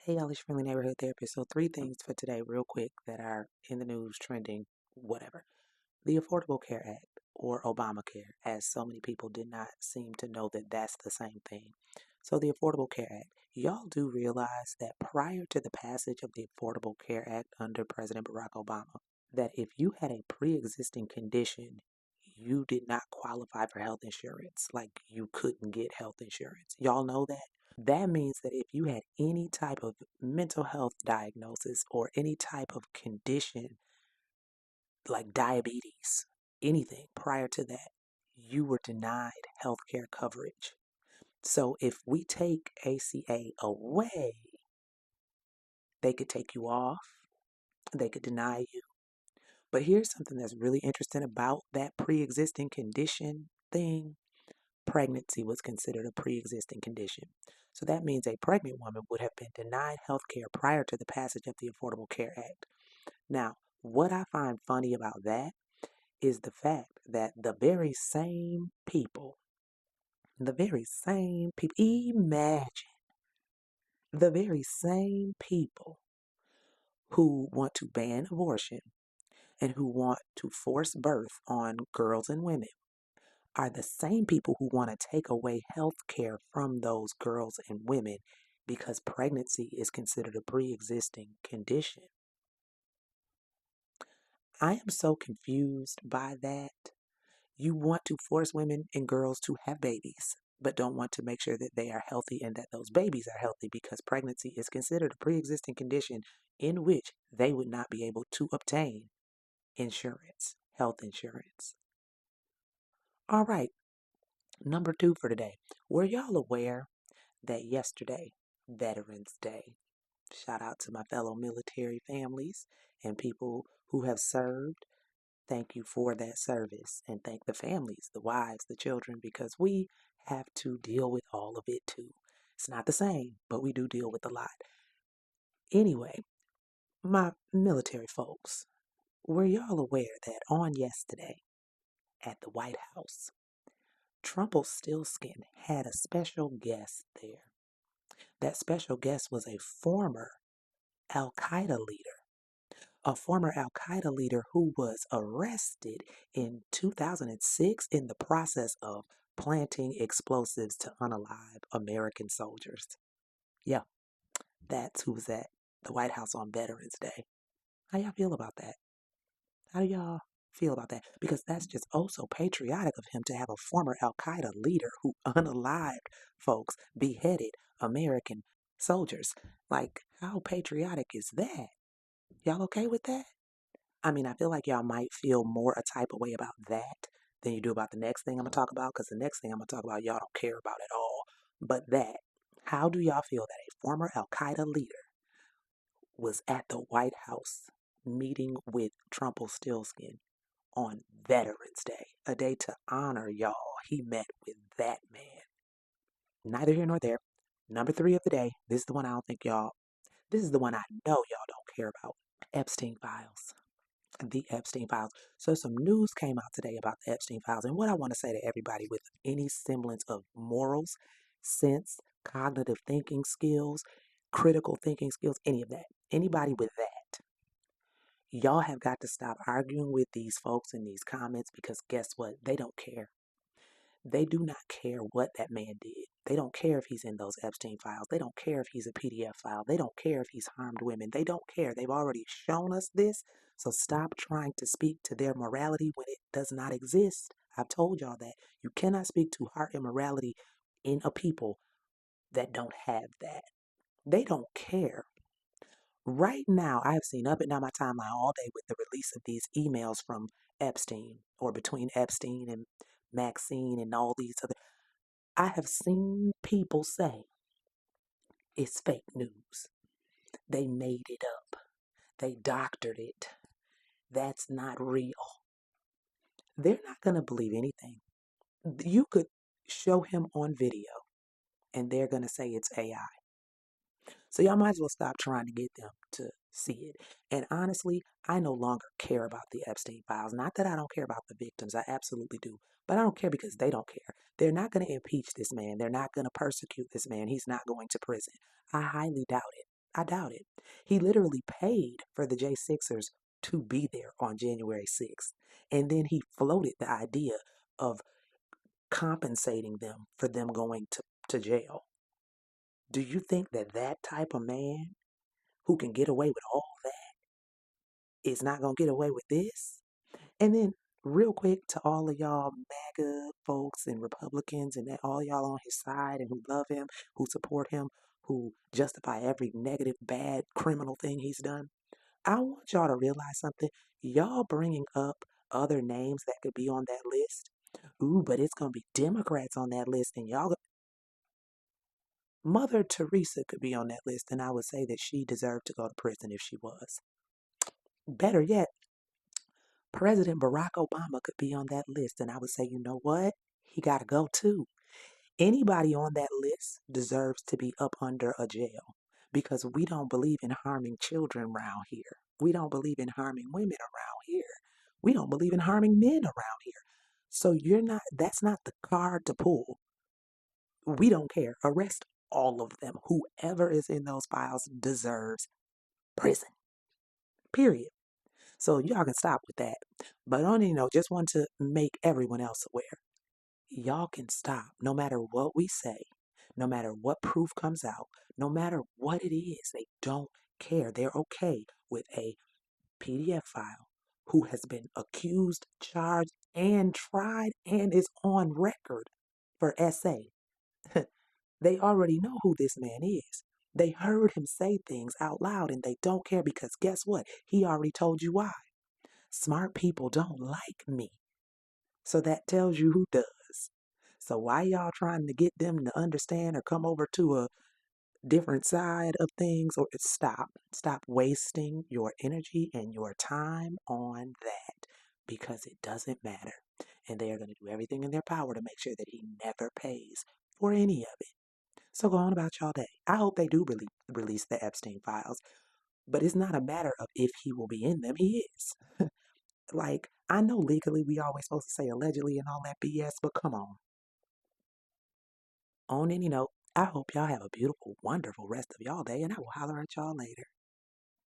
Hey, y'all, it's your friendly neighborhood therapist. So, three things for today, real quick, that are in the news, trending, whatever. The Affordable Care Act, or Obamacare, as so many people did not seem to know that that's the same thing. So, the Affordable Care Act, y'all do realize that prior to the passage of the Affordable Care Act under President Barack Obama, that if you had a pre existing condition, you did not qualify for health insurance. Like, you couldn't get health insurance. Y'all know that? That means that if you had any type of mental health diagnosis or any type of condition like diabetes, anything prior to that, you were denied healthcare coverage. So if we take ACA away, they could take you off, they could deny you. But here's something that's really interesting about that pre existing condition thing. Pregnancy was considered a pre existing condition. So that means a pregnant woman would have been denied health care prior to the passage of the Affordable Care Act. Now, what I find funny about that is the fact that imagine the very same people who want to ban abortion and who want to force birth on girls and women are the same people who want to take away health care from those girls and women because pregnancy is considered a pre existing condition. I am so confused by that. You want to force women and girls to have babies, but don't want to make sure that they are healthy and that those babies are healthy because pregnancy is considered a pre existing condition in which they would not be able to obtain insurance, health insurance. All right, number two for today. Were y'all aware that yesterday, Veterans Day, shout out to my fellow military families and people who have served. Thank you for that service and thank the families, the wives, the children, because we have to deal with all of it too. It's not the same, but we do deal with a lot. Anyway, my military folks, were y'all aware that on yesterday at the White House, Trumpelstiltskin had a special guest there? That special guest was Al Qaeda leader, a former Al Qaeda leader who was arrested in 2006 in the process of planting explosives to unalive American soldiers. Yeah, that's who was at the White House on Veterans Day. How y'all feel about that? How do y'all feel about that? Because that's just oh so patriotic of him to have a former Al Qaeda leader who unalived folks, beheaded American soldiers. Like, how patriotic is that? Y'all okay with that? I mean, I feel like y'all might feel more a type of way about that than you do about the next thing I'm gonna talk about, because the next thing I'm gonna talk about y'all don't care about at all. But that, how do y'all feel that a former Al Qaeda leader was at the White House meeting with Trumpelstiltskin on Veterans Day, a day to honor y'all? He met with that man. Neither here nor there. Number three of the day. This is the one I don't think y'all. This is the one I know y'all don't care about. Epstein Files. The Epstein Files. So, some news came out today about the Epstein Files. And what I want to say to everybody with any semblance of morals, sense, cognitive thinking skills, critical thinking skills, any of that, anybody with that, y'all have got to stop arguing with these folks in these comments because guess what? They don't care. They do not care what that man did. They don't care if he's in those Epstein files. They don't care if he's a PDF file. They don't care if he's harmed women. They don't care. They've already shown us this. So stop trying to speak to their morality when it does not exist. I've told y'all that. You cannot speak to heart and morality in a people that don't have that. They don't care. Right now, I have seen up and down my timeline all day with the release of these emails from Epstein or between Epstein and Maxine and all these other. I have seen people say it's fake news. They made it up. They doctored it. That's not real. They're not going to believe anything. You could show him on video and they're going to say it's AI. So y'all might as well stop trying to get them to see it. And honestly, I no longer care about the Epstein files. Not that I don't care about the victims, I absolutely do. But I don't care because they don't care. They're not going to impeach this man. They're not going to persecute this man. He's not going to prison. I highly doubt it. I doubt it. He literally paid for the J6ers to be there on January 6th. And then he floated the idea of compensating them for them going to jail. Do you think that that type of man who can get away with all that is not going to get away with this? And then, real quick, to all of y'all MAGA folks and Republicans and all y'all on his side and who love him, who support him, who justify every negative, bad, criminal thing he's done, I want y'all to realize something. Y'all bringing up other names that could be on that list. Ooh, but it's going to be Democrats on that list, and y'all, Mother Teresa could be on that list, and I would say that she deserved to go to prison if she was. Better yet, President Barack Obama could be on that list, and I would say, you know what? He got to go too. Anybody on that list deserves to be up under a jail because we don't believe in harming children around here. We don't believe in harming women around here. We don't believe in harming men around here. So that's not the card to pull. We don't care. Arrest all of them. Whoever is in those files deserves prison. Period. So y'all can stop with that. But on just want to make everyone else aware. Y'all can stop no matter what we say, no matter what proof comes out, no matter what it is. They don't care. They're okay with a PDF file who has been accused, charged, and tried and is on record for SA. They already know who this man is. They heard him say things out loud and they don't care because guess what? He already told you why. Smart people don't like me. So that tells you who does. So why y'all trying to get them to understand or come over to a different side of things? Or stop. Stop wasting your energy and your time on that because it doesn't matter. And they are going to do everything in their power to make sure that he never pays for any of it. So go on about y'all day. I hope they do release the Epstein files, but it's not a matter of if he will be in them. He is. Like, I know legally we always supposed to say allegedly and all that BS, but come on. On any note, I hope y'all have a beautiful, wonderful rest of y'all day, and I will holler at y'all later.